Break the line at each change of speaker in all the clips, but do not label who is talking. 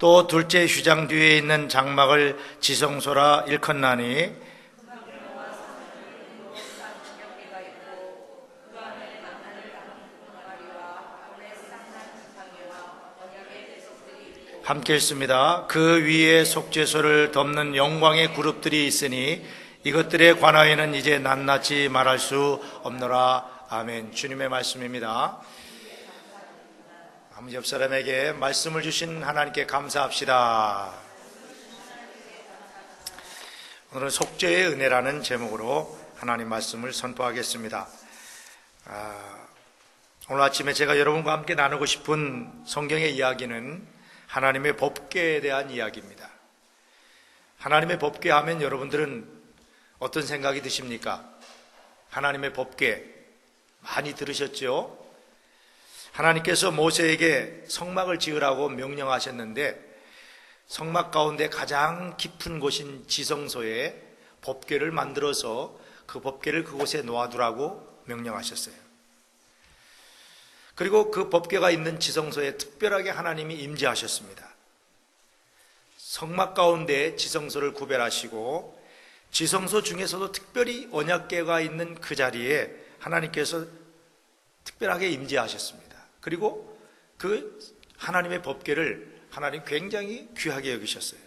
또 둘째 휘장 뒤에 있는 장막을 지성소라 일컫나니 함께 읽습니다. 그 위에 속죄소를 덮는 영광의 그룹들이 있으니 이것들에 관하여는 이제 낱낱이 말할 수 없노라. 아멘. 주님의 말씀입니다. 옆 사람에게 말씀을 주신 하나님께 감사합시다. 오늘은 속죄의 은혜라는 제목으로 하나님 말씀을 선포하겠습니다. 오늘 아침에 제가 여러분과 함께 나누고 싶은 성경의 이야기는 하나님의 법궤에 대한 이야기입니다. 하나님의 법궤 하면 여러분들은 어떤 생각이 드십니까? 하나님의 법궤 많이 들으셨죠? 하나님께서 모세에게 성막을 지으라고 명령하셨는데 성막 가운데 가장 깊은 곳인 지성소에 법궤를 만들어서 그 법궤를 그곳에 놓아두라고 명령하셨어요. 그리고 그 법궤가 있는 지성소에 특별하게 하나님이 임재하셨습니다. 성막 가운데 지성소를 구별하시고 지성소 중에서도 특별히 언약궤가 있는 그 자리에 하나님께서 특별하게 임재하셨습니다. 그리고 그 하나님의 법궤를 하나님 굉장히 귀하게 여기셨어요.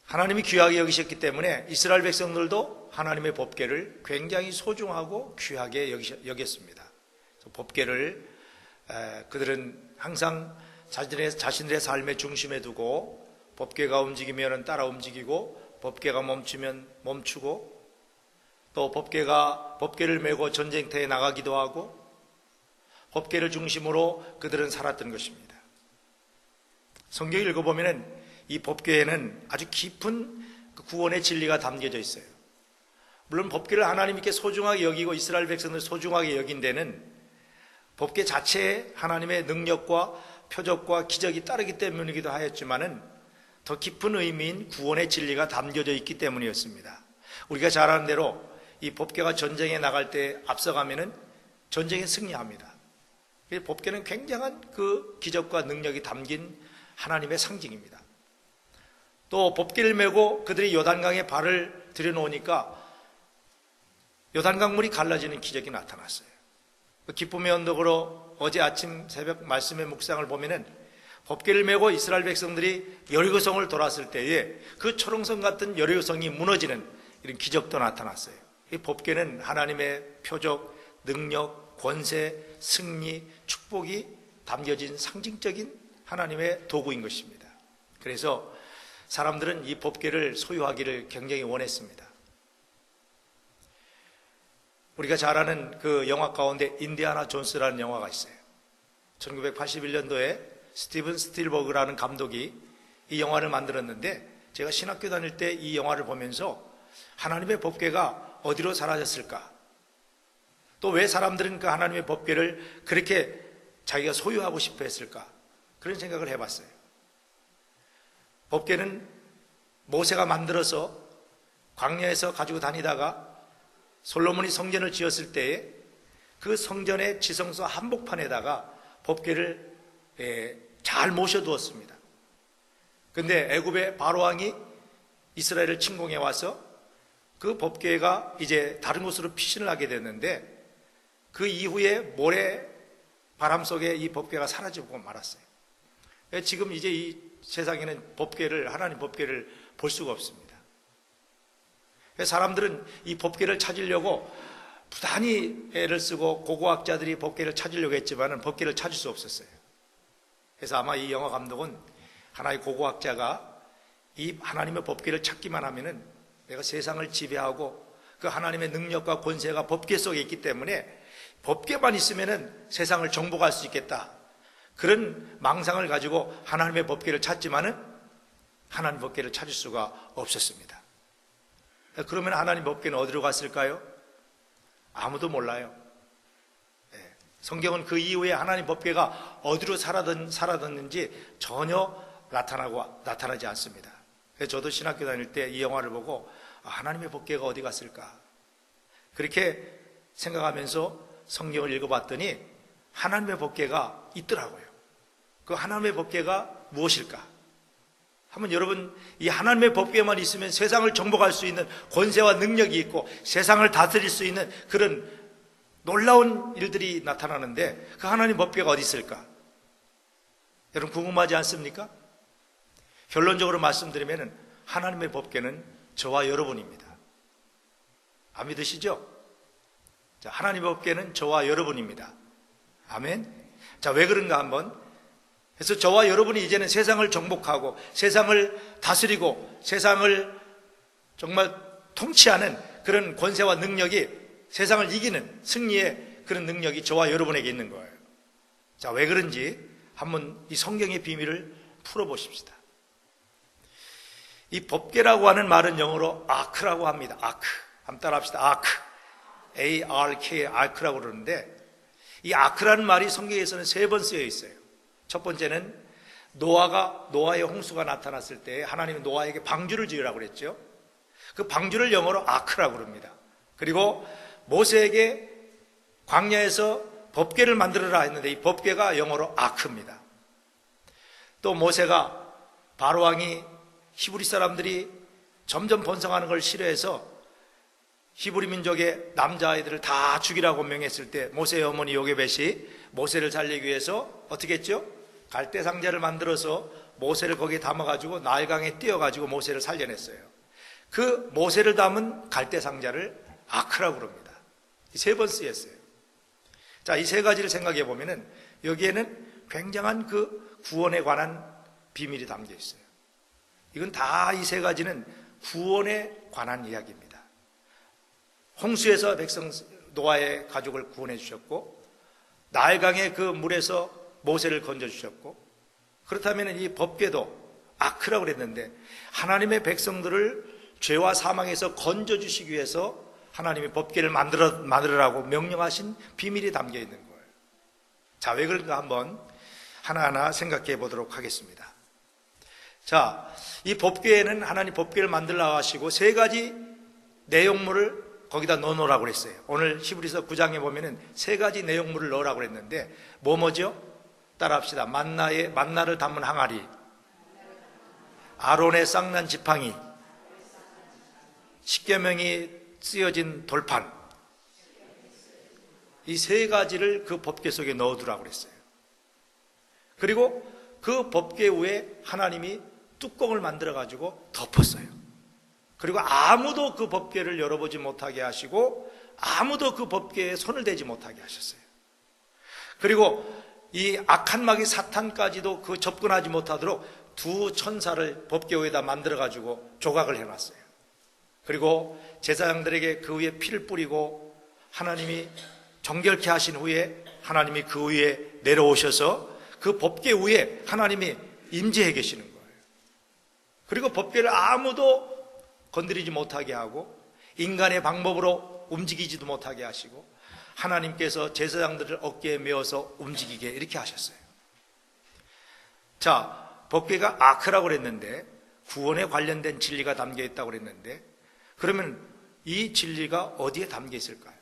하나님이 귀하게 여기셨기 때문에 이스라엘 백성들도 하나님의 법궤를 굉장히 소중하고 귀하게 여겼습니다. 법궤를 그들은 항상 자신들의 삶의 중심에 두고 법궤가 움직이면 따라 움직이고 법궤가 멈추면 멈추고 또 법궤를 메고 전쟁터에 나가기도 하고 법궤를 중심으로 그들은 살았던 것입니다. 성경을 읽어보면 이 법궤에는 아주 깊은 구원의 진리가 담겨져 있어요. 물론 법궤를 하나님께 소중하게 여기고 이스라엘 백성들 소중하게 여긴 데는 법궤 자체에 하나님의 능력과 표적과 기적이 따르기 때문이기도 하였지만은 더 깊은 의미인 구원의 진리가 담겨져 있기 때문이었습니다. 우리가 잘 아는 대로 이 법궤가 전쟁에 나갈 때 앞서가면은 전쟁에 승리합니다. 법궤는 굉장한 그 기적과 능력이 담긴 하나님의 상징입니다. 또 법궤를 메고 그들이 요단강에 발을 들여놓으니까 요단강 물이 갈라지는 기적이 나타났어요. 기쁨의 언덕으로 어제 아침 새벽 말씀의 묵상을 보면은 법궤를 메고 이스라엘 백성들이 여리고성을 돌았을 때에 그 초롱성 같은 여리고성이 무너지는 이런 기적도 나타났어요. 이 법궤는 하나님의 표적, 능력, 권세, 승리, 축복이 담겨진 상징적인 하나님의 도구인 것입니다. 그래서 사람들은 이 법궤를 소유하기를 굉장히 원했습니다. 우리가 잘 아는 그 영화 가운데 인디아나 존스라는 영화가 있어요. 1981년도에 스티븐 스필버그라는 감독이 이 영화를 만들었는데 제가 신학교 다닐 때 이 영화를 보면서 하나님의 법궤가 어디로 사라졌을까? 또 왜 사람들은 그 하나님의 법궤를 그렇게 자기가 소유하고 싶어 했을까? 그런 생각을 해봤어요. 법궤는 모세가 만들어서 광야에서 가지고 다니다가 솔로몬이 성전을 지었을 때에 그 성전의 지성소 한복판에다가 법궤를 잘 모셔두었습니다. 그런데 애굽의 바로왕이 이스라엘을 침공해 와서 그 법궤가 이제 다른 곳으로 피신을 하게 됐는데 그 이후에 모래 바람 속에 이 법궤가 사라지고 말았어요. 지금 이제 이 세상에는 하나님 법궤를 볼 수가 없습니다. 사람들은 이 법궤를 찾으려고 부단히 애를 쓰고 고고학자들이 법궤를 찾으려고 했지만 법궤를 찾을 수 없었어요. 그래서 아마 이 영화 감독은 하나의 고고학자가 이 하나님의 법궤를 찾기만 하면은 내가 세상을 지배하고 그 하나님의 능력과 권세가 법궤 속에 있기 때문에 법궤만 있으면은 세상을 정복할 수 있겠다. 그런 망상을 가지고 하나님의 법궤를 찾지만은 하나님 법궤를 찾을 수가 없었습니다. 그러면 하나님 법궤는 어디로 갔을까요? 아무도 몰라요. 성경은 그 이후에 하나님 법궤가 어디로 사라졌는지 전혀 나타나지 않습니다. 그래서 저도 신학교 다닐 때 이 영화를 보고 하나님의 법궤가 어디 갔을까? 그렇게 생각하면서 성경을 읽어봤더니 하나님의 법궤가 있더라고요. 그 하나님의 법궤가 무엇일까? 한번 여러분, 이 하나님의 법궤만 있으면 세상을 정복할 수 있는 권세와 능력이 있고 세상을 다스릴 수 있는 그런 놀라운 일들이 나타나는데, 그 하나님 법궤가 어디 있을까? 여러분 궁금하지 않습니까? 결론적으로 말씀드리면 하나님의 법궤는 저와 여러분입니다. 안 믿으시죠? 자, 하나님의 법궤는 저와 여러분입니다. 아멘. 자, 왜 그런가 한번. 그래서 저와 여러분이 이제는 세상을 정복하고 세상을 다스리고 세상을 정말 통치하는 그런 권세와 능력이, 세상을 이기는 승리의 그런 능력이 저와 여러분에게 있는 거예요. 자, 왜 그런지 한번 이 성경의 비밀을 풀어보십시다. 이 법궤라고 하는 말은 영어로 아크라고 합니다. 아크. 한번 따라합시다. 아크. A-R-K, 아크라고 그러는데, 이 아크라는 말이 성경에서는 3번 쓰여 있어요. 첫 번째는 노아의 홍수가 나타났을 때 하나님이 노아에게 방주를 지으라고 그랬죠. 그 방주를 영어로 아크라고 그럽니다. 그리고 모세에게 광야에서 법궤를 만들어라 했는데, 이 법궤가 영어로 아크입니다. 또 모세가 바로왕이 히브리 사람들이 점점 번성하는 걸 싫어해서 히브리 민족의 남자아이들을 다 죽이라고 명했을 때 모세의 어머니 요게벳이 모세를 살리기 위해서 어떻게 했죠? 갈대 상자를 만들어서 모세를 거기에 담아가지고 나일강에 띄어가지고 모세를 살려냈어요. 그 모세를 담은 갈대 상자를 아크라고 그럽니다. 3번 쓰였어요. 자, 이 3가지를 생각해 보면은 여기에는 굉장한 그 구원에 관한 비밀이 담겨 있어요. 이건 다 이 3가지는 구원에 관한 이야기입니다. 홍수에서 백성 노아의 가족을 구원해 주셨고, 나일강의 그 물에서 모세를 건져 주셨고, 그렇다면 이 법궤도 아크라고 그랬는데 하나님의 백성들을 죄와 사망에서 건져 주시기 위해서 하나님이 법궤를 만들으라고 명령하신 비밀이 담겨 있는 거예요. 자, 왜 그런가 한번 하나하나 생각해 보도록 하겠습니다. 자, 이 법궤에는 하나님 법궤를 만들라고 하시고 3가지 내용물을 거기다 넣어놓으라고 그랬어요. 오늘 히브리서 9장에 보면은 3가지 내용물을 넣으라고 그랬는데 뭐죠? 따라합시다. 만나를 담은 항아리, 아론의 쌍난 지팡이, 십계명이 쓰여진 돌판, 이 3가지를 그 법궤 속에 넣어두라고 그랬어요. 그리고 그 법궤 위에 하나님이 뚜껑을 만들어 가지고 덮었어요. 그리고 아무도 그 법궤를 열어보지 못하게 하시고 아무도 그 법궤에 손을 대지 못하게 하셨어요. 그리고 이 악한 마귀 사탄까지도 그 접근하지 못하도록 2 천사를 법궤 위에다 만들어 가지고 조각을 해놨어요. 그리고 제사장들에게 그 위에 피를 뿌리고 하나님이 정결케 하신 후에 하나님이 그 위에 내려오셔서 그 법궤 위에 하나님이 임재해 계시는 거예요. 그리고 법궤를 아무도 건드리지 못하게 하고 인간의 방법으로 움직이지도 못하게 하시고 하나님께서 제사장들을 어깨에 메어서 움직이게 이렇게 하셨어요. 자, 법궤가 아크라고 그랬는데 구원에 관련된 진리가 담겨 있다고 그랬는데, 그러면 이 진리가 어디에 담겨 있을까요?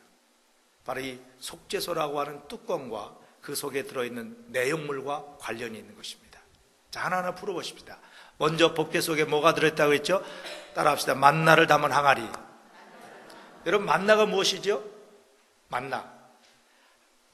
바로 이 속죄소라고 하는 뚜껑과 그 속에 들어있는 내용물과 관련이 있는 것입니다. 자, 하나하나 풀어보십시다. 먼저 법궤 속에 뭐가 들어있다고 했죠? 따라합시다. 만나를 담은 항아리. 여러분, 만나가 무엇이죠? 만나.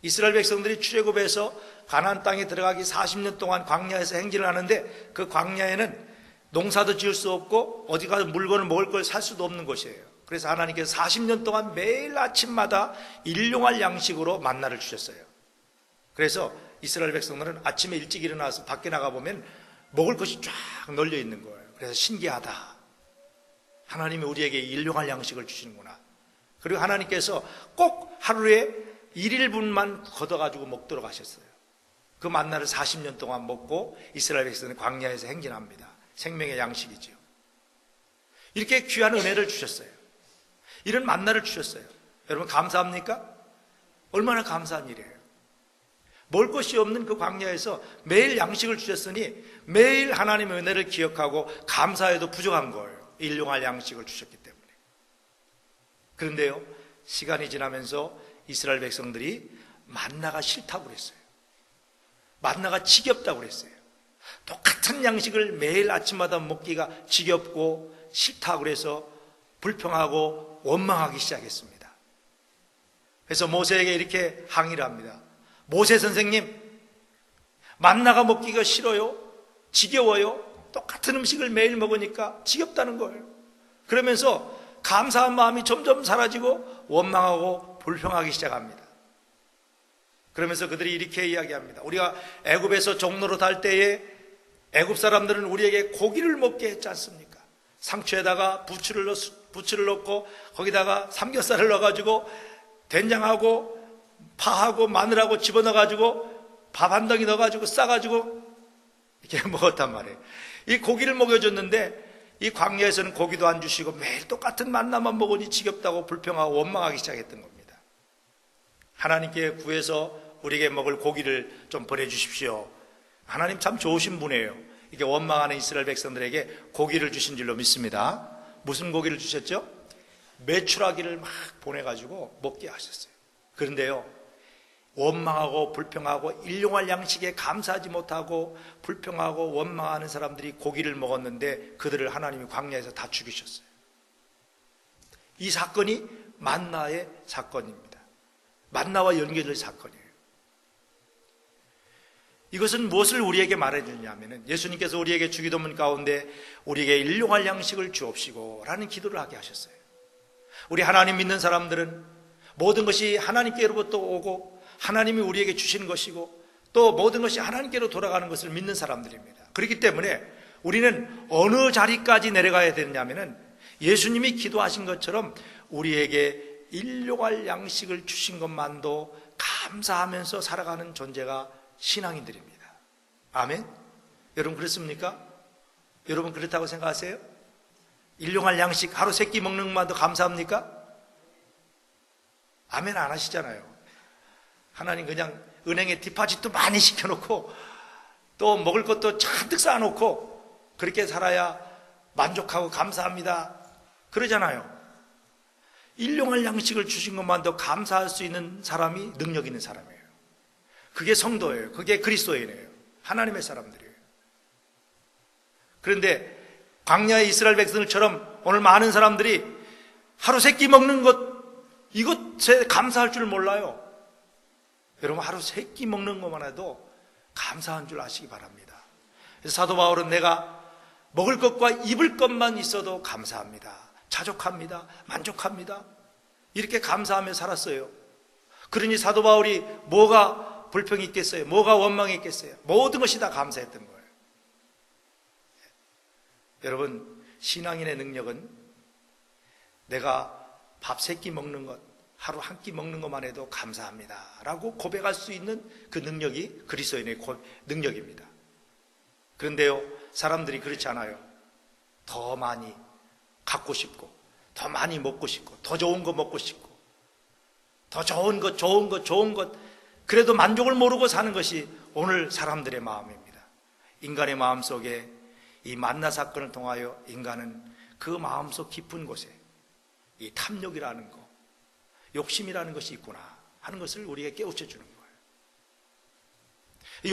이스라엘 백성들이 출애굽해서 가나안 땅에 들어가기 40년 동안 광야에서 행진을 하는데, 그 광야에는 농사도 지을 수 없고 어디 가서 물건을 먹을 걸 살 수도 없는 곳이에요. 그래서 하나님께서 40년 동안 매일 아침마다 일용할 양식으로 만나를 주셨어요. 그래서 이스라엘 백성들은 아침에 일찍 일어나서 밖에 나가보면 먹을 것이 쫙 널려 있는 거예요. 그래서 신기하다. 하나님이 우리에게 일용할 양식을 주시는구나. 그리고 하나님께서 꼭 하루에 1일분만 걷어가지고 먹도록 하셨어요. 그 만나를 40년 동안 먹고 이스라엘 백성은 광야에서 행진합니다. 생명의 양식이죠. 이렇게 귀한 은혜를 주셨어요. 이런 만나를 주셨어요. 여러분, 감사합니까? 얼마나 감사한 일이에요. 먹을 것이 없는 그 광야에서 매일 양식을 주셨으니 매일 하나님의 은혜를 기억하고 감사해도 부족한 거예요. 일용할 양식을 주셨기 때문에. 그런데요, 시간이 지나면서 이스라엘 백성들이 만나가 싫다고 그랬어요. 만나가 지겹다고 그랬어요. 똑같은 양식을 매일 아침마다 먹기가 지겹고 싫다고 그래서 불평하고 원망하기 시작했습니다. 그래서 모세에게 이렇게 항의를 합니다. 모세 선생님, 만나가 먹기가 싫어요? 지겨워요? 똑같은 음식을 매일 먹으니까 지겹다는 거예요. 그러면서 감사한 마음이 점점 사라지고 원망하고 불평하기 시작합니다. 그러면서 그들이 이렇게 이야기합니다. 우리가 애굽에서 종로로 달 때에 애굽 사람들은 우리에게 고기를 먹게 했지 않습니까? 상추에다가 부추를 넣고 거기다가 삼겹살을 넣어가지고 된장하고 파하고 마늘하고 집어넣어가지고 밥 한 덩이 넣어가지고 싸가지고 이렇게 먹었단 말이에요. 이 고기를 먹여줬는데 이 광야에서는 고기도 안 주시고 매일 똑같은 만나만 먹으니 지겹다고 불평하고 원망하기 시작했던 겁니다. 하나님께 구해서 우리에게 먹을 고기를 좀 보내주십시오. 하나님 참 좋으신 분이에요. 이게 원망하는 이스라엘 백성들에게 고기를 주신 줄로 믿습니다. 무슨 고기를 주셨죠? 메추라기를 막 보내가지고 먹게 하셨어요. 그런데요, 원망하고 불평하고 일용할 양식에 감사하지 못하고 불평하고 원망하는 사람들이 고기를 먹었는데 그들을 하나님이 광야에서 다 죽이셨어요. 이 사건이 만나의 사건입니다. 만나와 연결될 사건이에요. 이것은 무엇을 우리에게 말해주냐면 예수님께서 우리에게 주기도문 가운데 우리에게 일용할 양식을 주옵시고 라는 기도를 하게 하셨어요. 우리 하나님 믿는 사람들은 모든 것이 하나님께로부터 오고 하나님이 우리에게 주시는 것이고 또 모든 것이 하나님께로 돌아가는 것을 믿는 사람들입니다. 그렇기 때문에 우리는 어느 자리까지 내려가야 되느냐면 예수님이 기도하신 것처럼 우리에게 일용할 양식을 주신 것만도 감사하면서 살아가는 존재가 신앙인들입니다. 아멘? 여러분 그렇습니까? 여러분 그렇다고 생각하세요? 일용할 양식 하루 3끼 먹는 것만도 감사합니까? 아멘 안 하시잖아요. 하나님 그냥 은행에 디파짓도 많이 시켜놓고 또 먹을 것도 잔뜩 쌓아놓고 그렇게 살아야 만족하고 감사합니다 그러잖아요. 일용할 양식을 주신 것만도 감사할 수 있는 사람이 능력 있는 사람이에요. 그게 성도예요. 그게 그리스도인이에요. 하나님의 사람들이에요. 그런데 광야의 이스라엘 백성들처럼 오늘 많은 사람들이 하루 3끼 먹는 것 이것에 감사할 줄 몰라요. 여러분 하루 3끼 먹는 것만 해도 감사한 줄 아시기 바랍니다. 그래서 사도 바울은 내가 먹을 것과 입을 것만 있어도 감사합니다. 자족합니다. 만족합니다. 이렇게 감사하며 살았어요. 그러니 사도 바울이 뭐가 불평이 있겠어요? 뭐가 원망이 있겠어요? 모든 것이 다 감사했던 거예요. 여러분 신앙인의 능력은 내가 밥 3끼 먹는 것 하루 한 끼 먹는 것만 해도 감사합니다 라고 고백할 수 있는 그 능력이 그리스도인의 능력입니다. 그런데요 사람들이 그렇지 않아요. 더 많이 갖고 싶고 더 많이 먹고 싶고 더 좋은 거 먹고 싶고 더 좋은 것 그래도 만족을 모르고 사는 것이 오늘 사람들의 마음입니다. 인간의 마음 속에 이 만나 사건을 통하여 인간은 그 마음속 깊은 곳에 이 탐욕이라는 거 욕심이라는 것이 있구나 하는 것을 우리에게 깨우쳐 주는 거예요.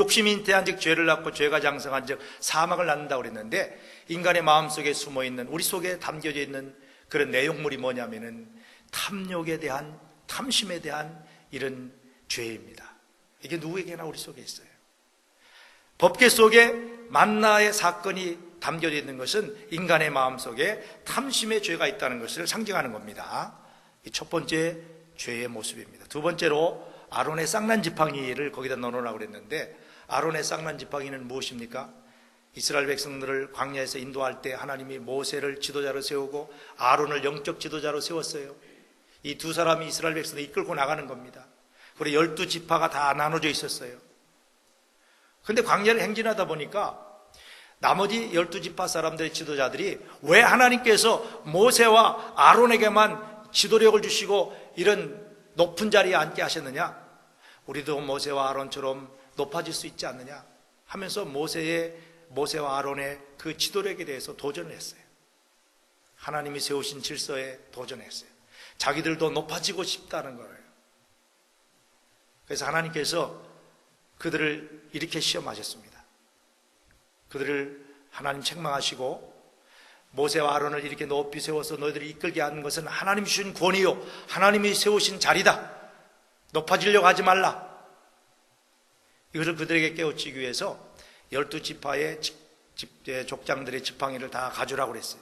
욕심이 잉태한 즉 죄를 낳고 죄가 장성한 즉 사망을 낳는다고 그랬는데 인간의 마음속에 숨어있는 우리 속에 담겨져 있는 그런 내용물이 뭐냐면은 탐욕에 대한 탐심에 대한 이런 죄입니다. 이게 누구에게나 우리 속에 있어요. 법궤 속에 만나의 사건이 담겨져 있는 것은 인간의 마음속에 탐심의 죄가 있다는 것을 상징하는 겁니다. 이 첫 번째 죄의 모습입니다. 두 번째로 아론의 쌍난 지팡이를 거기다 넣어놓으라고 그랬는데 아론의 쌍난 지팡이는 무엇입니까? 이스라엘 백성들을 광야에서 인도할 때 하나님이 모세를 지도자로 세우고 아론을 영적 지도자로 세웠어요. 이 두 사람이 이스라엘 백성들을 이끌고 나가는 겁니다. 그리고 12지파가 다 나눠져 있었어요. 그런데 광야를 행진하다 보니까 나머지 12지파 사람들의 지도자들이 왜 하나님께서 모세와 아론에게만 지도력을 주시고 이런 높은 자리에 앉게 하셨느냐? 우리도 모세와 아론처럼 높아질 수 있지 않느냐? 하면서 모세와 아론의 그 지도력에 대해서 도전을 했어요. 하나님이 세우신 질서에 도전했어요. 자기들도 높아지고 싶다는 거예요. 그래서 하나님께서 그들을 이렇게 시험하셨습니다. 그들을 하나님 책망하시고 모세와 아론을 이렇게 높이 세워서 너희들이 이끌게 하는 것은 하나님이 주신 권위요 하나님이 세우신 자리다. 높아지려고 하지 말라. 이것을 그들에게 깨우치기 위해서 12지파의 족장들의 지팡이를 다 가져라고 그랬어요.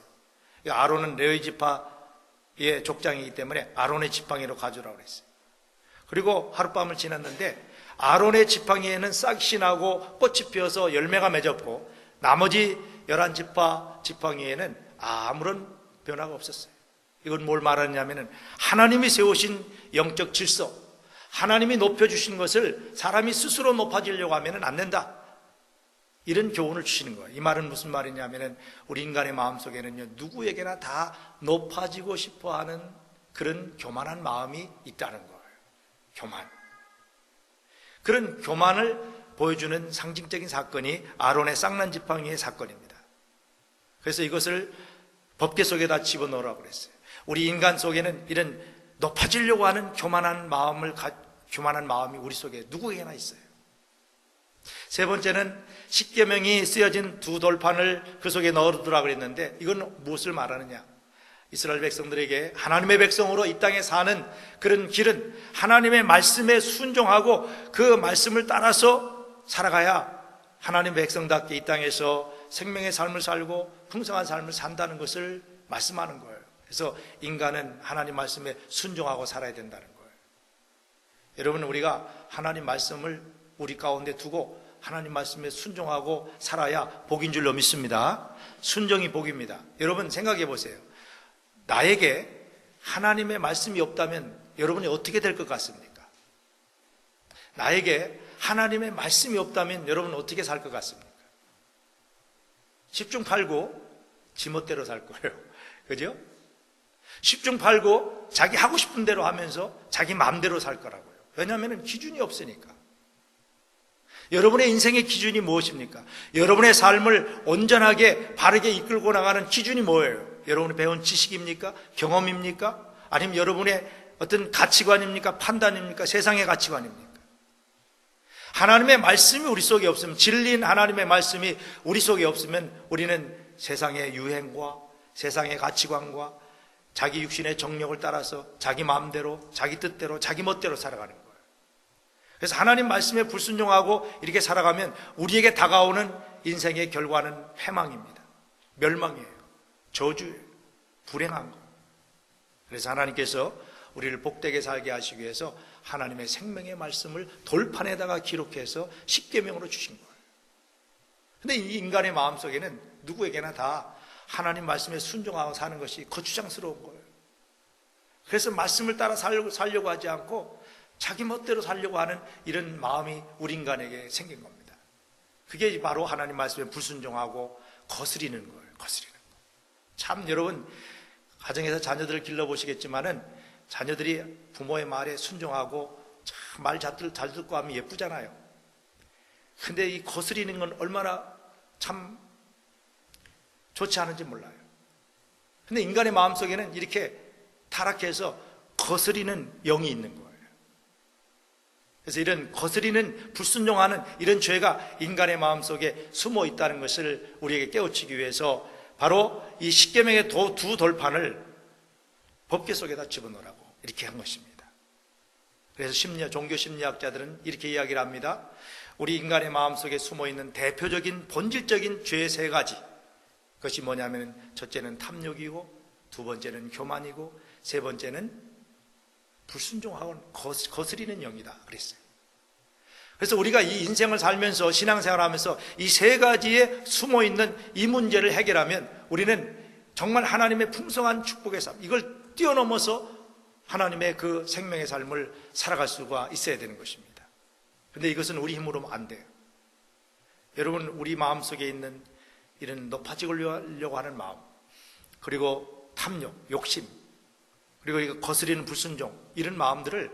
아론은 레위 지파의 족장이기 때문에 아론의 지팡이로 가져라고 그랬어요. 그리고 하룻밤을 지났는데 아론의 지팡이에는 싹이 나고 꽃이 피어서 열매가 맺었고 나머지 11지파 지팡이에는 아무런 변화가 없었어요. 이건 뭘 말하느냐면 하나님이 세우신 영적 질서, 하나님이 높여주신 것을 사람이 스스로 높아지려고 하면 안 된다. 이런 교훈을 주시는 거예요. 이 말은 무슨 말이냐면 우리 인간의 마음속에는요, 누구에게나 다 높아지고 싶어하는 그런 교만한 마음이 있다는 거예요. 교만. 그런 교만을 보여주는 상징적인 사건이 아론의 쌍난 지팡이의 사건입니다. 그래서 이것을 법궤 속에다 집어넣으라고 그랬어요. 우리 인간 속에는 이런 높아지려고 하는 교만한 마음이 우리 속에 누구에게나 있어요. 세 번째는 십계명이 쓰여진 두 돌판을 그 속에 넣어두라고 그랬는데 이건 무엇을 말하느냐? 이스라엘 백성들에게 하나님의 백성으로 이 땅에 사는 그런 길은 하나님의 말씀에 순종하고 그 말씀을 따라서 살아가야 하나님의 백성답게 이 땅에서 생명의 삶을 살고 풍성한 삶을 산다는 것을 말씀하는 거예요. 그래서 인간은 하나님 말씀에 순종하고 살아야 된다는 거예요. 여러분, 우리가 하나님 말씀을 우리 가운데 두고 하나님 말씀에 순종하고 살아야 복인 줄로 믿습니다. 순종이 복입니다. 여러분 생각해 보세요. 나에게 하나님의 말씀이 없다면 여러분이 어떻게 될 것 같습니까? 나에게 하나님의 말씀이 없다면 여러분은 어떻게 살 것 같습니까? 10중 8구 지멋대로 살 거예요. 그죠? 10중 8구 자기 하고 싶은 대로 하면서 자기 마음대로 살 거라고요. 왜냐하면 기준이 없으니까. 여러분의 인생의 기준이 무엇입니까? 여러분의 삶을 온전하게 바르게 이끌고 나가는 기준이 뭐예요? 여러분이 배운 지식입니까? 경험입니까? 아니면 여러분의 어떤 가치관입니까? 판단입니까? 세상의 가치관입니까? 하나님의 말씀이 우리 속에 없으면, 진리인 하나님의 말씀이 우리 속에 없으면 우리는 세상의 유행과 세상의 가치관과 자기 육신의 정력을 따라서 자기 마음대로, 자기 뜻대로, 자기 멋대로 살아가는 거예요. 그래서 하나님 말씀에 불순종하고 이렇게 살아가면 우리에게 다가오는 인생의 결과는 패망입니다. 멸망이에요. 저주예요. 불행한 거. 그래서 하나님께서 우리를 복되게 살게 하시기 위해서 하나님의 생명의 말씀을 돌판에다가 기록해서 십계명으로 주신 거예요. 근데 이 인간의 마음속에는 누구에게나 다 하나님 말씀에 순종하고 사는 것이 거추장스러운 거예요. 그래서 말씀을 따라 살려고 하지 않고 자기 멋대로 살려고 하는 이런 마음이 우리 인간에게 생긴 겁니다. 그게 바로 하나님 말씀에 불순종하고 거스리는 거예요. 거스리는 거. 참 여러분 가정에서 자녀들을 길러보시겠지만은 자녀들이 부모의 말에 순종하고 참 말 잘 듣고 하면 예쁘잖아요. 근데 이 거스리는 건 얼마나 참 좋지 않은지 몰라요. 근데 인간의 마음속에는 이렇게 타락해서 거스리는 영이 있는 거예요. 그래서 이런 거스리는 불순종하는 이런 죄가 인간의 마음속에 숨어 있다는 것을 우리에게 깨우치기 위해서 바로 이 십계명의 두 돌판을 법궤 속에다 집어넣으라고 이렇게 한 것입니다. 그래서 종교 심리학자들은 이렇게 이야기를 합니다. 우리 인간의 마음속에 숨어있는 대표적인 본질적인 죄의 세 가지, 그것이 뭐냐면 첫째는 탐욕이고, 두 번째는 교만이고, 세 번째는 불순종하고 거스리는 영이다 그랬어요. 그래서 우리가 이 인생을 살면서 신앙생활하면서 이 세 가지에 숨어있는 이 문제를 해결하면 우리는 정말 하나님의 풍성한 축복의 삶, 이걸 뛰어넘어서 하나님의 그 생명의 삶을 살아갈 수가 있어야 되는 것입니다. 그런데 이것은 우리 힘으로 안 돼요. 여러분, 우리 마음속에 있는 이런 높아지려고 하는 마음, 그리고 탐욕, 욕심, 그리고 이거 거스리는 불순종, 이런 마음들을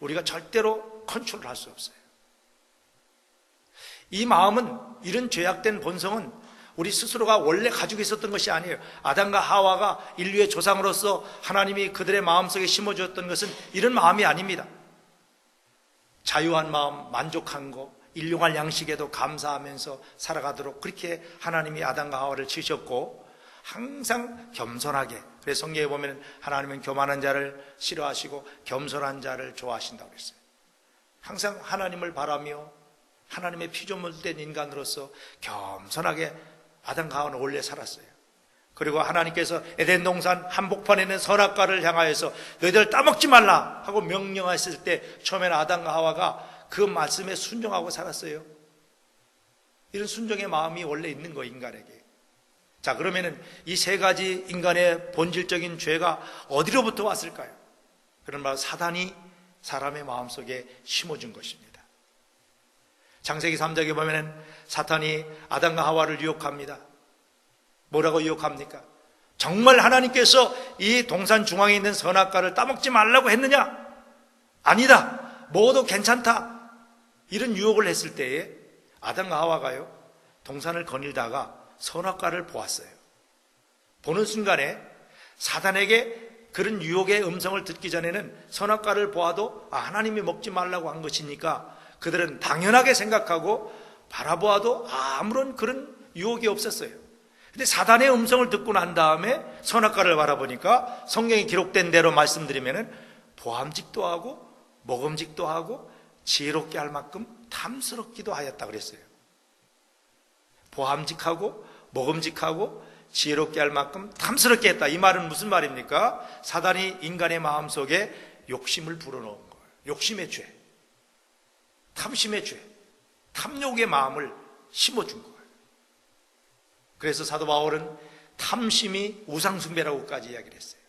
우리가 절대로 컨트롤할 수 없어요. 이 마음은, 이런 죄악된 본성은 우리 스스로가 원래 가지고 있었던 것이 아니에요. 아담과 하와가 인류의 조상으로서 하나님이 그들의 마음속에 심어주었던 것은 이런 마음이 아닙니다. 자유한 마음, 만족한 거, 일용할 양식에도 감사하면서 살아가도록 그렇게 하나님이 아담과 하와를 지으셨고, 항상 겸손하게, 그래서 성경에 보면 하나님은 교만한 자를 싫어하시고 겸손한 자를 좋아하신다고 그랬어요. 항상 하나님을 바라며 하나님의 피조물된 인간으로서 겸손하게 아담과 하와는 원래 살았어요. 그리고 하나님께서 에덴 동산 한복판에 있는 선악과를 향하여서 너희들 따먹지 말라 하고 명령하셨을 때 처음에는 아담과 하와가 그 말씀에 순종하고 살았어요. 이런 순종의 마음이 원래 있는 거예요, 인간에게. 자, 그러면은 이 세 가지 인간의 본질적인 죄가 어디로부터 왔을까요? 그런 바로 사단이 사람의 마음속에 심어준 것입니다. 창세기 3장에 보면은 사탄이 아담과 하와를 유혹합니다. 뭐라고 유혹합니까? 정말 하나님께서 이 동산 중앙에 있는 선악과를 따먹지 말라고 했느냐? 아니다. 먹어도 괜찮다. 이런 유혹을 했을 때에 아담과 하와가요, 동산을 거닐다가 선악과를 보았어요. 보는 순간에 사단에게 그런 유혹의 음성을 듣기 전에는 선악과를 보아도 하나님이 먹지 말라고 한 것이니까 그들은 당연하게 생각하고 바라보아도 아무런 그런 유혹이 없었어요. 근데 사단의 음성을 듣고 난 다음에 선악과를 바라보니까 성경에 기록된 대로 말씀드리면은 보암직도 하고 먹음직도 하고 지혜롭게 할 만큼 탐스럽기도 하였다 그랬어요. 보암직하고 먹음직하고 지혜롭게 할 만큼 탐스럽게 했다. 이 말은 무슨 말입니까? 사단이 인간의 마음속에 욕심을 불어넣은 거예요. 욕심의 죄, 탐심의 죄, 탐욕의 마음을 심어준 거예요. 그래서 사도 바울은 탐심이 우상숭배라고까지 이야기를 했어요.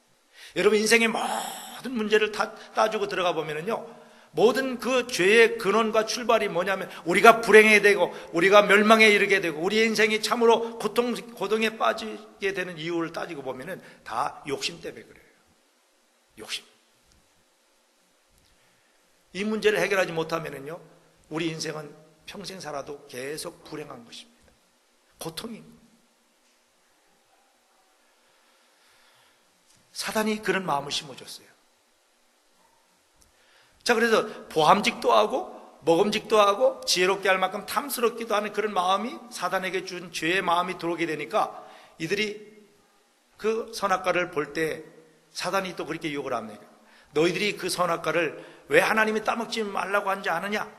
여러분, 인생의 모든 문제를 다 따지고 들어가 보면은요, 모든 그 죄의 근원과 출발이 뭐냐면 우리가 불행하게 되고 우리가 멸망에 이르게 되고 우리 인생이 참으로 고통에 빠지게 되는 이유를 따지고 보면은 다 욕심 때문에 그래요. 욕심. 이 문제를 해결하지 못하면은요, 우리 인생은 평생 살아도 계속 불행한 것입니다. 고통인. 사단이 그런 마음을 심어줬어요. 자, 그래서 보암직도 하고 먹음직도 하고 지혜롭게 할 만큼 탐스럽기도 하는 그런 마음이 사단에게 준 죄의 마음이 들어오게 되니까 이들이 그 선악과를 볼 때 사단이 또 그렇게 유혹을 합니다. 너희들이 그 선악과를 왜 하나님이 따먹지 말라고 한지 아느냐?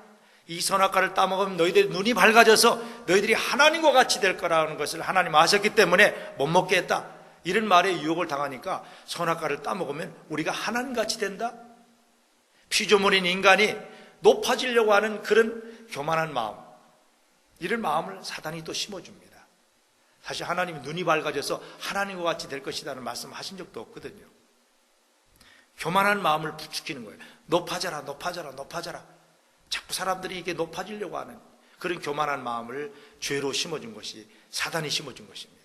이 선악과를 따먹으면 너희들 눈이 밝아져서 너희들이 하나님과 같이 될 거라는 것을 하나님 아셨기 때문에 못 먹게 했다. 이런 말에 유혹을 당하니까 선악과를 따먹으면 우리가 하나님같이 된다? 피조물인 인간이 높아지려고 하는 그런 교만한 마음, 이런 마음을 사단이 또 심어줍니다. 사실 하나님이 눈이 밝아져서 하나님과 같이 될 것이라는 말씀하신 적도 없거든요. 교만한 마음을 부추기는 거예요. 높아져라, 높아져라, 높아져라. 자꾸 사람들이 이게 높아지려고 하는 그런 교만한 마음을 죄로 심어준 것이 사단이 심어준 것입니다.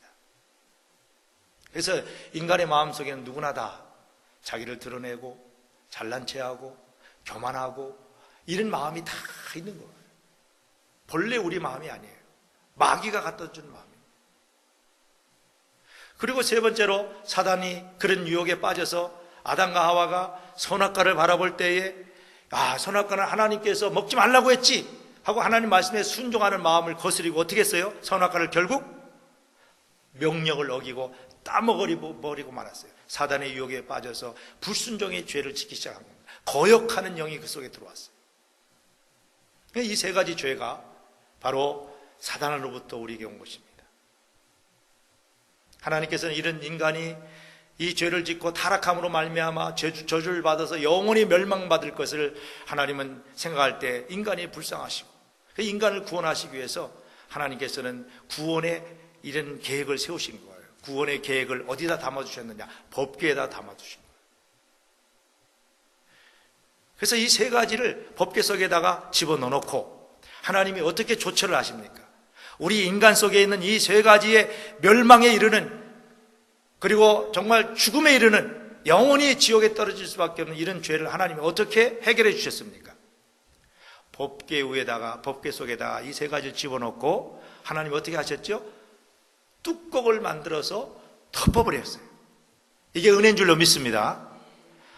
그래서 인간의 마음속에는 누구나 다 자기를 드러내고 잘난 체하고 교만하고 이런 마음이 다 있는 거예요. 본래 우리 마음이 아니에요. 마귀가 갖다 준 마음이에요. 그리고 세 번째로 사단이 그런 유혹에 빠져서 아담과 하와가 선악과를 바라볼 때에 선악과는 하나님께서 먹지 말라고 했지 하고 하나님 말씀에 순종하는 마음을 거스리고 어떻게 했어요? 선악과를 결국 명령을 어기고 따먹어버리고 말았어요. 사단의 유혹에 빠져서 불순종의 죄를 짓기 시작한 겁니다. 거역하는 영이 그 속에 들어왔어요. 이 세 가지 죄가 바로 사단으로부터 우리에게 온 것입니다. 하나님께서는 이런 인간이 이 죄를 짓고 타락함으로 말미암아 저주를 받아서 영원히 멸망받을 것을 하나님은 생각할 때 인간이 불쌍하시고 그 인간을 구원하시기 위해서 하나님께서는 구원의 이런 계획을 세우신 거예요. 구원의 계획을 어디다 담아주셨느냐? 법궤에다 담아주신 거예요. 그래서 이 세 가지를 법궤 속에다가 집어넣어놓고 하나님이 어떻게 조처를 하십니까? 우리 인간 속에 있는 이 세 가지의 멸망에 이르는, 그리고 정말 죽음에 이르는, 영원히 지옥에 떨어질 수밖에 없는 이런 죄를 하나님이 어떻게 해결해 주셨습니까? 법궤 위에다가, 법궤 속에다가 이 세 가지를 집어넣고 하나님이 어떻게 하셨죠? 뚜껑을 만들어서 덮어버렸어요. 이게 은혜인 줄로 믿습니다.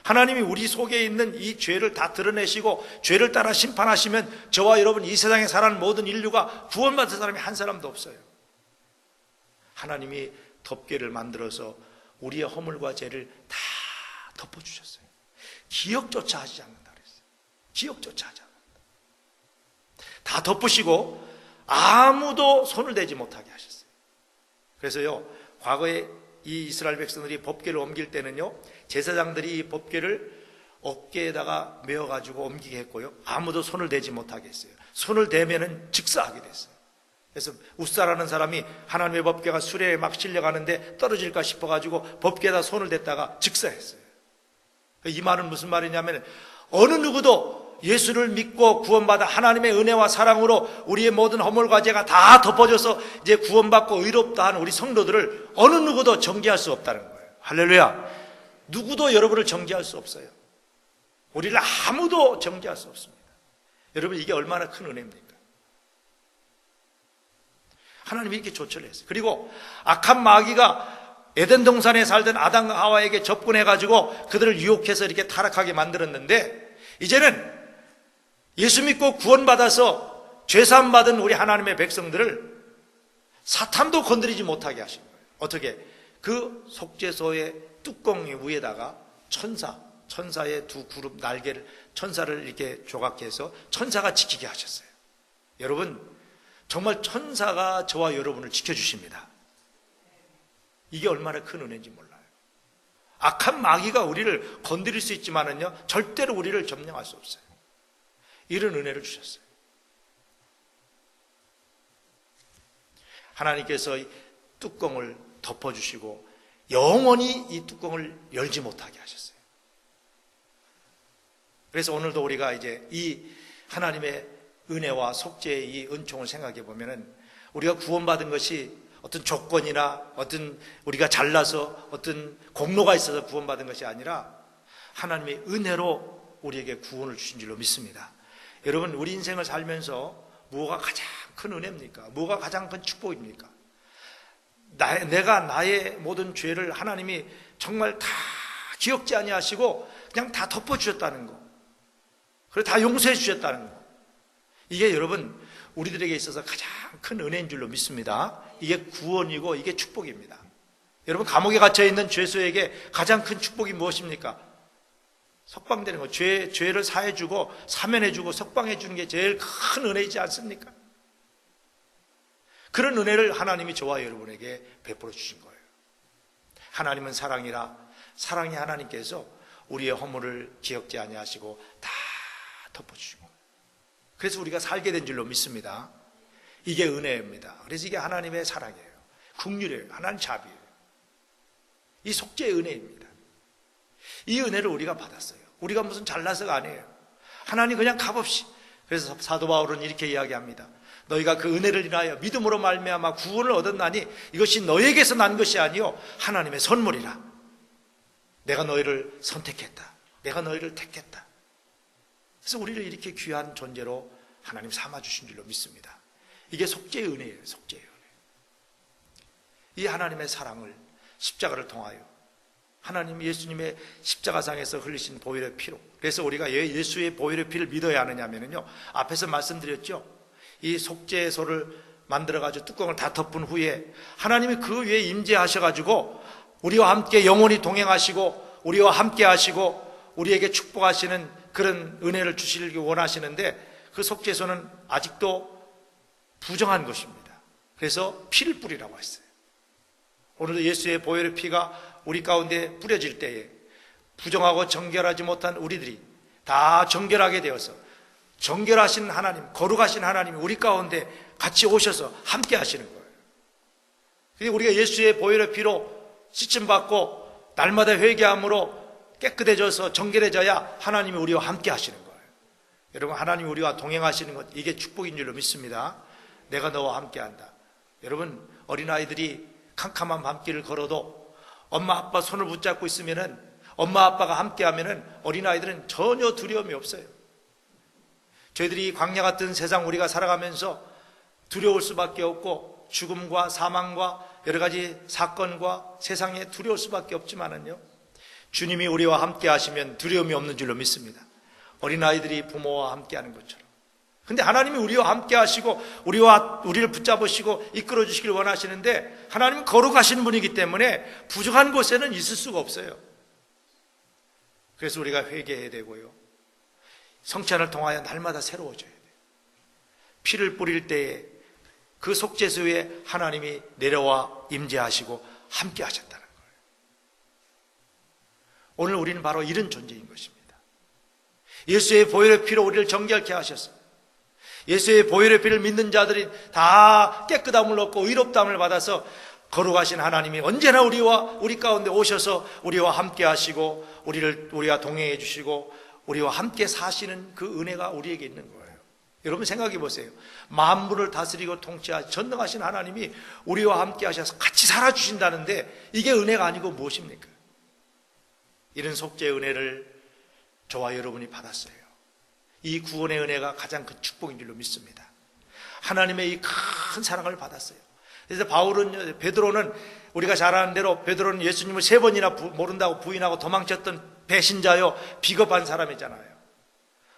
하나님이 우리 속에 있는 이 죄를 다 드러내시고 죄를 따라 심판하시면 저와 여러분, 이 세상에 살아가는 모든 인류가 구원받은 사람이 한 사람도 없어요. 하나님이 덮개를 만들어서 우리의 허물과 죄를 다 덮어주셨어요. 기억조차 하지 않는다 그랬어요. 기억조차 하지 않는다. 다 덮으시고 아무도 손을 대지 못하게 하셨어요. 그래서요, 과거에 이 이스라엘 백성들이 법궤를 옮길 때는요, 제사장들이 이 법궤를 어깨에다가 메어가지고 옮기게 했고요, 아무도 손을 대지 못하게 했어요. 손을 대면은 즉사하게 됐어요. 그래서 웃사라는 사람이 하나님의 법궤가 수레에 막 실려가는데 떨어질까 싶어가지고 법궤에다 손을 댔다가 즉사했어요. 이 말은 무슨 말이냐면, 어느 누구도 예수를 믿고 구원받아 하나님의 은혜와 사랑으로 우리의 모든 허물과 죄가 다 덮어져서 이제 구원받고 의롭다 하는 우리 성도들을 어느 누구도 정죄할 수 없다는 거예요. 할렐루야. 누구도 여러분을 정죄할 수 없어요. 우리를 아무도 정죄할 수 없습니다. 여러분, 이게 얼마나 큰 은혜입니까? 하나님이 이렇게 조처를 했어요. 그리고 악한 마귀가 에덴 동산에 살던 아담과 하와에게 접근해가지고 그들을 유혹해서 이렇게 타락하게 만들었는데, 이제는 예수 믿고 구원받아서 죄사함 받은 우리 하나님의 백성들을 사탄도 건드리지 못하게 하신 거예요. 어떻게? 그 속죄소의 뚜껑 위에다가 천사의 두 그룹 날개를, 천사를 이렇게 조각해서 천사가 지키게 하셨어요. 여러분, 정말 천사가 저와 여러분을 지켜주십니다. 이게 얼마나 큰 은혜인지 몰라요. 악한 마귀가 우리를 건드릴 수 있지만은요, 절대로 우리를 점령할 수 없어요. 이런 은혜를 주셨어요. 하나님께서 이 뚜껑을 덮어주시고 영원히 이 뚜껑을 열지 못하게 하셨어요. 그래서 오늘도 우리가 이제 이 하나님의 은혜와 속죄의 이 은총을 생각해 보면은, 우리가 구원받은 것이 어떤 조건이나 어떤 우리가 잘나서 어떤 공로가 있어서 구원받은 것이 아니라 하나님의 은혜로 우리에게 구원을 주신 줄로 믿습니다. 여러분, 우리 인생을 살면서 뭐가 가장 큰 은혜입니까? 뭐가 가장 큰 축복입니까? 내가 나의 모든 죄를 하나님이 정말 다 기억지 아니하시고 그냥 다 덮어주셨다는 거, 그리고 다 용서해 주셨다는 거, 이게 여러분 우리들에게 있어서 가장 큰 은혜인 줄로 믿습니다. 이게 구원이고 이게 축복입니다. 여러분, 감옥에 갇혀있는 죄수에게 가장 큰 축복이 무엇입니까? 석방되는 거, 죄를 사해주고 사면해주고 석방해주는 게 제일 큰 은혜이지 않습니까? 그런 은혜를 하나님이 저와 여러분에게 베풀어 주신 거예요. 하나님은 사랑이라, 사랑의 하나님께서 우리의 허물을 기억지 아니하시고 다 덮어주시고, 그래서 우리가 살게 된 줄로 믿습니다. 이게 은혜입니다. 그래서 이게 하나님의 사랑이에요. 긍휼이에요. 하나님 자비예요. 이 속죄의 은혜입니다. 이 은혜를 우리가 받았어요. 우리가 무슨 잘나서가 아니에요. 하나님 그냥 값없이. 그래서 사도 바울은 이렇게 이야기합니다. 너희가 그 은혜를 인하여 믿음으로 말미암아 구원을 얻었나니 이것이 너희에게서 난 것이 아니요 하나님의 선물이라. 내가 너희를 선택했다. 내가 너희를 택했다. 그래서 우리를 이렇게 귀한 존재로 하나님 삼아주신 줄로 믿습니다. 이게 속죄의 은혜예요. 속죄의 은혜. 이 하나님의 사랑을 십자가를 통하여 하나님 예수님의 십자가상에서 흘리신 보혈의 피로, 그래서 우리가 예수의 보혈의 피를 믿어야 하느냐면요, 앞에서 말씀드렸죠. 이 속죄소를 만들어가지고 뚜껑을 다 덮은 후에 하나님이 그 위에 임재하셔가지고 우리와 함께 영원히 동행하시고 우리와 함께 하시고 우리에게 축복하시는 그런 은혜를 주시길 원하시는데, 그 속죄소는 아직도 부정한 것입니다. 그래서 피를 뿌리라고 했어요. 오늘도 예수의 보혈의 피가 우리 가운데 뿌려질 때에 부정하고 정결하지 못한 우리들이 다 정결하게 되어서 정결하신 하나님, 거룩하신 하나님이 우리 가운데 같이 오셔서 함께 하시는 거예요. 그래서 우리가 예수의 보혈의 피로 씻음받고 날마다 회개함으로 깨끗해져서 정결해져야 하나님이 우리와 함께 하시는 거예요. 여러분, 하나님이 우리와 동행하시는 것, 이게 축복인 줄로 믿습니다. 내가 너와 함께 한다. 여러분, 어린아이들이 캄캄한 밤길을 걸어도 엄마 아빠 손을 붙잡고 있으면은, 엄마 아빠가 함께 하면은 어린아이들은 전혀 두려움이 없어요. 저희들이 광야 같은 세상 우리가 살아가면서 두려울 수밖에 없고 죽음과 사망과 여러 가지 사건과 세상에 두려울 수밖에 없지만은요, 주님이 우리와 함께 하시면 두려움이 없는 줄로 믿습니다. 어린아이들이 부모와 함께 하는 것처럼. 근데 하나님이 우리와 함께 하시고 우리를 붙잡으시고 이끌어 주시길 원하시는데, 하나님은 거룩하신 분이기 때문에 부족한 곳에는 있을 수가 없어요. 그래서 우리가 회개해야 되고요, 성찬을 통하여 날마다 새로워져야 돼요. 피를 뿌릴 때에 그 속죄소에 하나님이 내려와 임재하시고 함께 하셨다는 거예요. 오늘 우리는 바로 이런 존재인 것입니다. 예수의 보혈의 피로 우리를 정결케 하셨어요. 예수의 보혈의 피를 믿는 자들이 다 깨끗함을 얻고 의롭다함을 받아서 거룩하신 하나님이 언제나 우리 가운데 오셔서 우리와 함께 하시고 우리와 동행해 주시고 우리와 함께 사시는 그 은혜가 우리에게 있는 거예요. 여러분 생각해 보세요. 만물을 다스리고 통치하신 전능하신 하나님이 우리와 함께 하셔서 같이 살아주신다는데, 이게 은혜가 아니고 무엇입니까? 이런 속죄의 은혜를 저와 여러분이 받았어요. 이 구원의 은혜가 가장 큰 축복인 줄로 믿습니다. 하나님의 이 큰 사랑을 받았어요. 그래서 베드로는 우리가 잘 아는 대로 베드로는 예수님을 3번이나 모른다고 부인하고 도망쳤던 배신자요, 비겁한 사람이잖아요.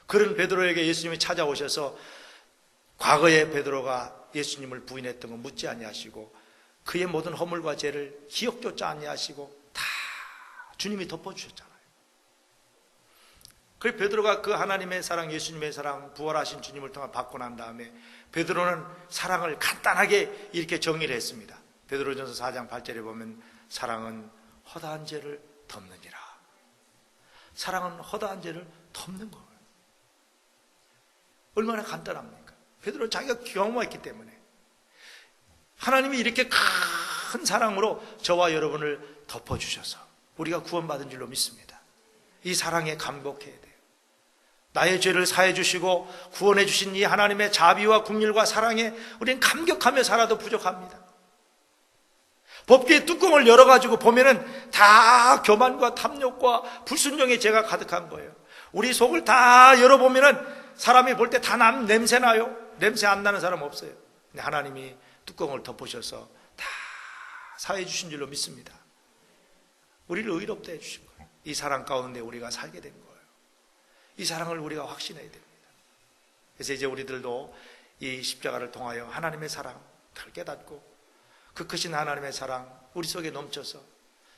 그런 베드로에게 예수님이 찾아오셔서 과거에 베드로가 예수님을 부인했던 거 묻지 아니하시고 그의 모든 허물과 죄를 기억조차 아니하시고 다 주님이 덮어주셨잖아요. 그래서 베드로가 그 하나님의 사랑, 예수님의 사랑, 부활하신 주님을 통해 받고 난 다음에 베드로는 사랑을 간단하게 이렇게 정의를 했습니다. 베드로전서 4장 8절에 보면 사랑은 허다한 죄를 덮느니라. 사랑은 허다한 죄를 덮는 거예요. 얼마나 간단합니까? 베드로는 자기가 경험했기 때문에 하나님이 이렇게 큰 사랑으로 저와 여러분을 덮어주셔서 우리가 구원받은 줄로 믿습니다. 이 사랑에 감격해야 돼요. 나의 죄를 사해 주시고 구원해 주신 이 하나님의 자비와 긍휼과 사랑에 우리는 감격하며 살아도 부족합니다. 법궤의 뚜껑을 열어가지고 보면은 다 교만과 탐욕과 불순종의 죄가 가득한 거예요. 우리 속을 다 열어보면은 사람이 볼 때 다 냄새 나요? 냄새 안 나는 사람 없어요. 근데 하나님이 뚜껑을 덮으셔서 다 사해 주신 줄로 믿습니다. 우리를 의롭다 해주신 거예요. 이 사랑 가운데 우리가 살게 된 거예요. 이 사랑을 우리가 확신해야 됩니다. 그래서 이제 우리들도 이 십자가를 통하여 하나님의 사랑을 깨닫고 그 크신 하나님의 사랑 우리 속에 넘쳐서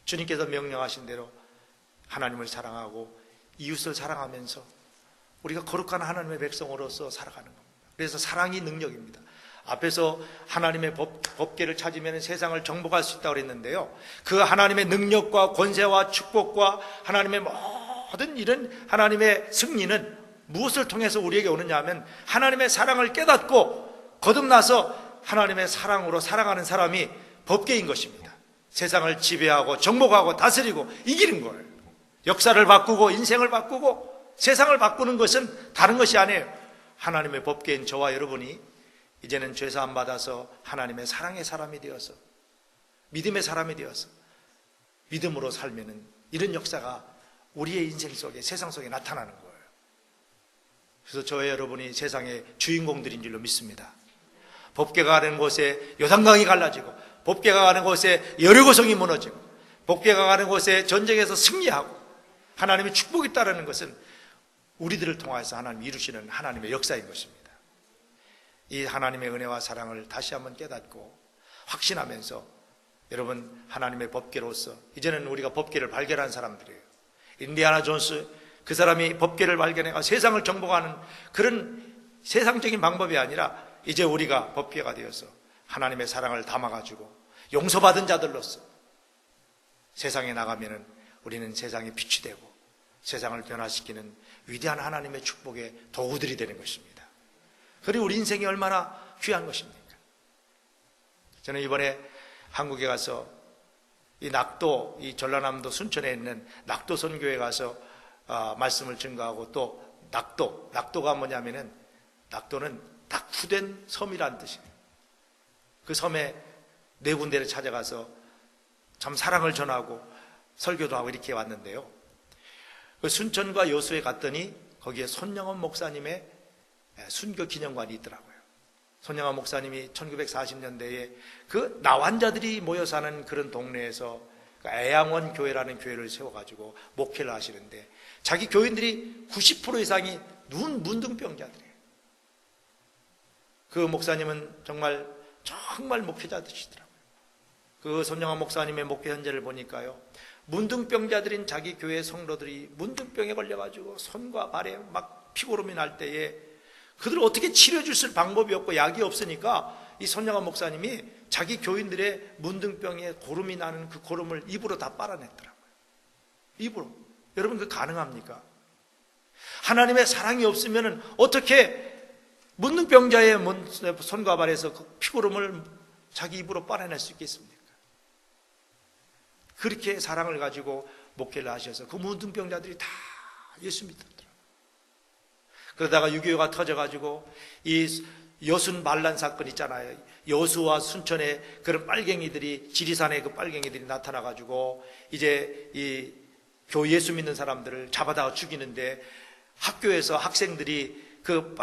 주님께서 명령하신 대로 하나님을 사랑하고 이웃을 사랑하면서 우리가 거룩한 하나님의 백성으로서 살아가는 겁니다. 그래서 사랑이 능력입니다. 앞에서 하나님의 법궤를 찾으면 세상을 정복할 수 있다고 그랬는데요, 그 하나님의 능력과 권세와 축복과 하나님의 모든 이런 하나님의 승리는 무엇을 통해서 우리에게 오느냐 하면 하나님의 사랑을 깨닫고 거듭나서 하나님의 사랑으로 살아가는 사람이 법궤인 것입니다. 세상을 지배하고 정복하고 다스리고 이기는 거예요. 역사를 바꾸고 인생을 바꾸고 세상을 바꾸는 것은 다른 것이 아니에요. 하나님의 법궤인 저와 여러분이 이제는 죄사함 받아서 하나님의 사랑의 사람이 되어서 믿음의 사람이 되어서 믿음으로 살면은 이런 역사가 우리의 인생 속에 세상 속에 나타나는 거예요. 그래서 저와 여러분이 세상의 주인공들인 줄로 믿습니다. 법궤가 가는 곳에 요단강이 갈라지고 법궤가 가는 곳에 여리고성이 무너지고 법궤가 가는 곳에 전쟁에서 승리하고 하나님의 축복이 따르는 것은 우리들을 통해서 하나님이 이루시는 하나님의 역사인 것입니다. 이 하나님의 은혜와 사랑을 다시 한번 깨닫고 확신하면서 여러분 하나님의 법궤로서 이제는 우리가 법궤를 발견한 사람들이에요. 인디아나 존스 그 사람이 법궤를 발견해가 세상을 정복하는 그런 세상적인 방법이 아니라 이제 우리가 법궤가 되어서 하나님의 사랑을 담아가지고 용서받은 자들로서 세상에 나가면은 우리는 세상의 빛이 되고 세상을 변화시키는 위대한 하나님의 축복의 도구들이 되는 것입니다. 그리고 우리 인생이 얼마나 귀한 것입니까? 저는 이번에 한국에 가서 이 낙도, 이 전라남도 순천에 있는 낙도 선교에 가서 말씀을 증거하고 또 낙도가 뭐냐면은 낙도는 낙후된 섬이라는 뜻이에요. 그 섬에 4군데를 찾아가서 참 사랑을 전하고 설교도 하고 이렇게 왔는데요. 그 순천과 여수에 갔더니 거기에 손영원 목사님의 순교 기념관이 있더라고요. 손영원 목사님이 1940년대에 그 나환자들이 모여 사는 그런 동네에서 애양원 교회라는 교회를 세워가지고 목회를 하시는데 자기 교인들이 90% 이상이 문둥병자들이에요. 그 목사님은 정말 목회자 되시더라고요. 그 손영환 목사님의 목회 현재를 보니까요, 문둥병자들인 자기 교회 성도들이 문둥병에 걸려가지고 손과 발에 막 피고름이 날 때에 그들을 어떻게 치료해 줄 방법이 없고 약이 없으니까 이 손영환 목사님이 자기 교인들의 문둥병에 고름이 나는 그 고름을 입으로 다 빨아냈더라고요. 입으로. 여러분, 그 가능합니까? 하나님의 사랑이 없으면 어떻게 문둥병자의 손과 발에서 그 피고름을 자기 입으로 빨아낼 수 있겠습니까? 그렇게 사랑을 가지고 목회를 하셔서 그 문둥병자들이 다 예수 믿더라고요. 그러다가 6.25가 터져가지고 이 여순 반란 사건 있잖아요. 여수와 순천에 그런 빨갱이들이, 지리산에 그 빨갱이들이 나타나가지고 이제 이 예수 믿는 사람들을 잡아다가 죽이는데, 학교에서 학생들이 그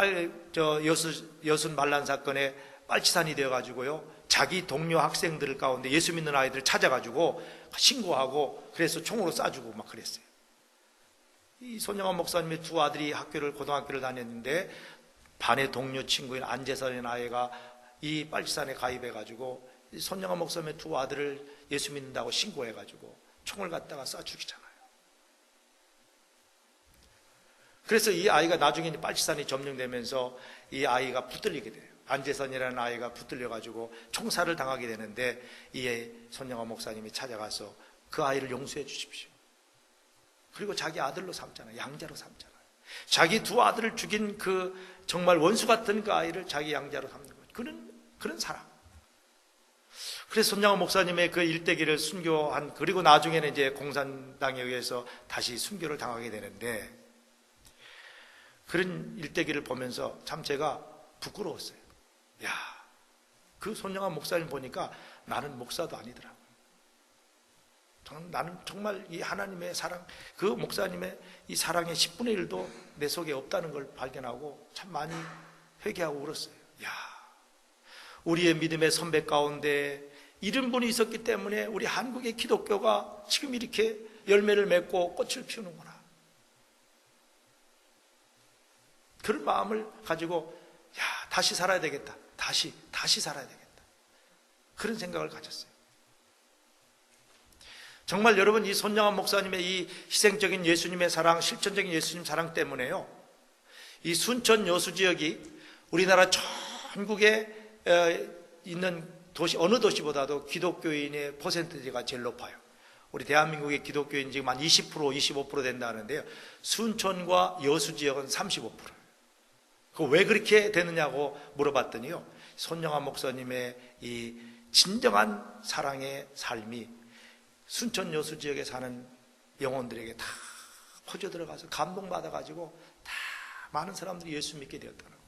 여순 반란 사건에 빨치산이 되어가지고요, 자기 동료 학생들 가운데 예수 믿는 아이들을 찾아가지고 신고하고 그래서 총으로 쏴주고 막 그랬어요. 이 손영환 목사님의 두 아들이 고등학교를 다녔는데 반의 동료 친구인 안재선이라는 아이가 이 빨치산에 가입해가지고 손영환 목사님의 두 아들을 예수 믿는다고 신고해가지고 총을 갖다가 쏴 죽이잖아요. 그래서 이 아이가 나중에 빨치산이 점령되면서 이 아이가 붙들리게 돼요. 안재선이라는 아이가 붙들려가지고 총살을 당하게 되는데, 이 손영환 목사님이 찾아가서 그 아이를 용서해 주십시오. 그리고 자기 아들로 삼잖아요. 양자로 삼잖아요. 자기 두 아들을 죽인 그 정말 원수 같은 그 아이를 자기 양자로 삼는 거예요. 그런 사랑. 그래서 손영환 목사님의 그 일대기를 순교한, 그리고 나중에는 이제 공산당에 의해서 다시 순교를 당하게 되는데, 그런 일대기를 보면서 참 제가 부끄러웠어요. 야, 그 손영환 목사님 보니까 나는 목사도 아니더라고요. 나는 정말 이 하나님의 사랑, 그 목사님의 이 사랑의 10분의 1도 내 속에 없다는 걸 발견하고 참 많이 회개하고 울었어요. 야, 우리의 믿음의 선배 가운데 이런 분이 있었기 때문에 우리 한국의 기독교가 지금 이렇게 열매를 맺고 꽃을 피우는구나. 그런 마음을 가지고 야, 다시 살아야 되겠다. 다시 살아야 되겠다. 그런 생각을 가졌어요. 정말 여러분, 이 손영환 목사님의 이 희생적인 예수님의 사랑, 실천적인 예수님 사랑 때문에요, 이 순천 여수 지역이 우리나라 전국에 있는 도시, 어느 도시보다도 기독교인의 퍼센티지가 제일 높아요. 우리 대한민국의 기독교인 지금 한 20%, 25% 된다는데요, 순천과 여수 지역은 35%예요. 왜 그렇게 되느냐고 물어봤더니요, 손영환 목사님의 이 진정한 사랑의 삶이 순천 여수 지역에 사는 영혼들에게 다 퍼져 들어가서 감동받아가지고 다 많은 사람들이 예수 믿게 되었다는 거예요.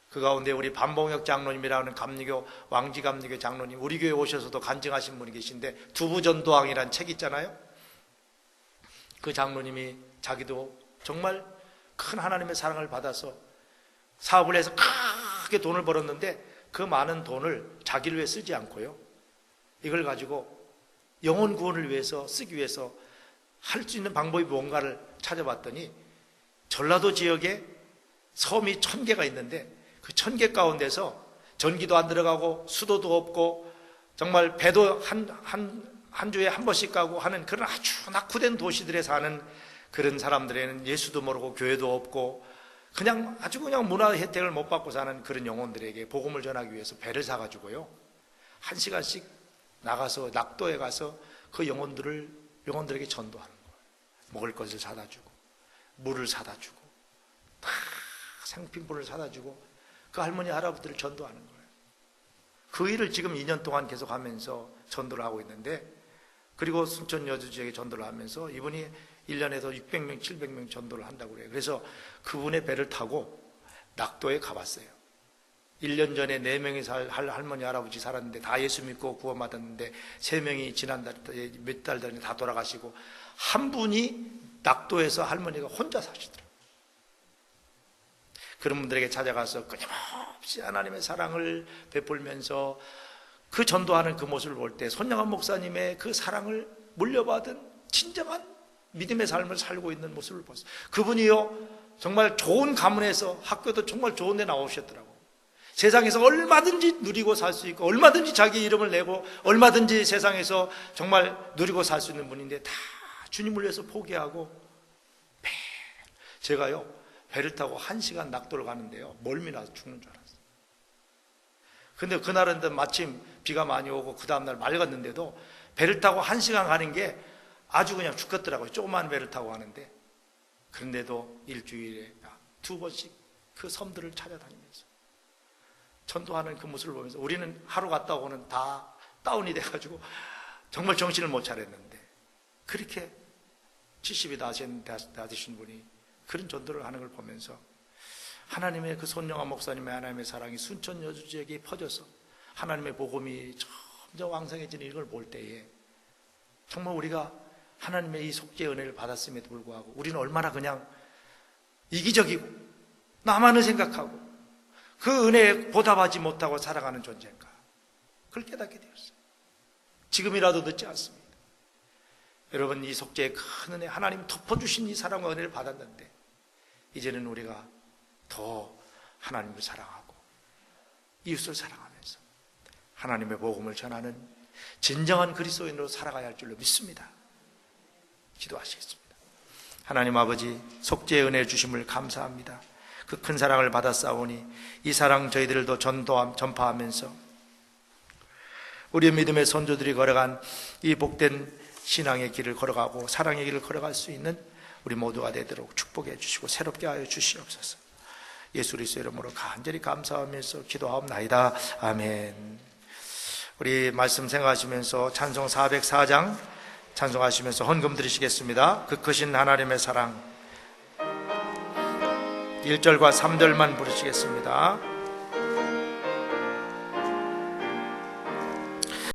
그 가운데 우리 반봉혁 장로님이라는 감리교, 왕지감리교 장로님, 우리 교회 오셔서도 간증하신 분이 계신데, 두부전도왕이라는 책 있잖아요. 그 장로님이 자기도 정말 큰 하나님의 사랑을 받아서 사업을 해서 크게 돈을 벌었는데, 그 많은 돈을 자기를 위해 쓰지 않고요, 이걸 가지고 영혼 구원을 위해서 쓰기 위해서 할 수 있는 방법이 뭔가를 찾아봤더니, 전라도 지역에 섬이 1000개가 있는데 그 1000개 가운데서 전기도 안 들어가고 수도도 없고 정말 배도 한 주에 한 번씩 가고 하는 그런 아주 낙후된 도시들에 사는 그런 사람들에는 예수도 모르고 교회도 없고 그냥 아주 그냥 문화 혜택을 못 받고 사는 그런 영혼들에게 복음을 전하기 위해서 배를 사가지고요, 1시간씩 나가서 낙도에 가서 그 영혼들에게 전도하는 거예요. 먹을 것을 사다 주고 물을 사다 주고 다 생필품을 사다 주고 그 할머니 할아버지들을 전도하는 거예요. 그 일을 지금 2년 동안 계속 하면서 전도를 하고 있는데, 그리고 순천 여주 지역에 전도를 하면서 이분이 1년에도 600명, 700명 전도를 한다고 그래요. 그래서 그분의 배를 타고 낙도에 가봤어요. 1년 전에 4명이 할머니 할아버지 살았는데 다 예수 믿고 구원받았는데 3명이 지난달 몇 달 전에 다 돌아가시고, 한 분이 낙도에서 할머니가 혼자 사시더라고요. 그런 분들에게 찾아가서 끊임없이 하나님의 사랑을 베풀면서 그 전도하는 그 모습을 볼 때 손영환 목사님의 그 사랑을 물려받은 진정한 믿음의 삶을 살고 있는 모습을 봤어요. 그분이요 정말 좋은 가문에서 학교도 정말 좋은 데 나오셨더라고요. 세상에서 얼마든지 누리고 살 수 있고 얼마든지 자기 이름을 내고 얼마든지 세상에서 정말 누리고 살 수 있는 분인데 다 주님을 위해서 포기하고 제가요 배를 타고 1시간 낙도를 가는데요 멀미 나서 죽는 줄 알았어요. 근데 그날은 마침 비가 많이 오고 그 다음날 맑았는데도 배를 타고 1시간 가는 게 아주 그냥 죽겠더라고요. 조그만 배를 타고 가는데. 그런데도 일주일에 2번씩 그 섬들을 찾아다니면서 전도하는 그 모습을 보면서 우리는 하루 갔다 오고는 다 다운이 돼가지고 정말 정신을 못 차렸는데 그렇게 70이 다 되신 분이 그런 전도를 하는 걸 보면서 하나님의 그 손영환 목사님의 하나님의 사랑이 순천 여주 지역에 퍼져서 하나님의 복음이 점점 왕성해지는 이걸 볼 때에 정말 우리가 하나님의 이 속죄의 은혜를 받았음에도 불구하고 우리는 얼마나 그냥 이기적이고 나만을 생각하고 그 은혜에 보답하지 못하고 살아가는 존재인가 그걸 깨닫게 되었어요. 지금이라도 늦지 않습니다. 여러분 이 속죄의 큰 은혜 하나님 덮어주신 이 사랑과 은혜를 받았는데 이제는 우리가 더 하나님을 사랑하고 이웃을 사랑하면서 하나님의 복음을 전하는 진정한 그리스도인으로 살아가야 할 줄로 믿습니다. 기도하시겠습니다. 하나님 아버지 속죄의 은혜 주심을 감사합니다. 그 큰 사랑을 받았사오니 이 사랑 저희들도 전파하면서 우리의 믿음의 선조들이 걸어간 이 복된 신앙의 길을 걸어가고 사랑의 길을 걸어갈 수 있는 우리 모두가 되도록 축복해 주시고 새롭게 하여 주시옵소서. 예수 그리스도의 이름으로 간절히 감사하면서 기도하옵나이다. 아멘. 우리 말씀 생각하시면서 찬송 404장 찬송하시면서 헌금 드리시겠습니다. 그 크신 하나님의 사랑 1절과 3절만 부르시겠습니다.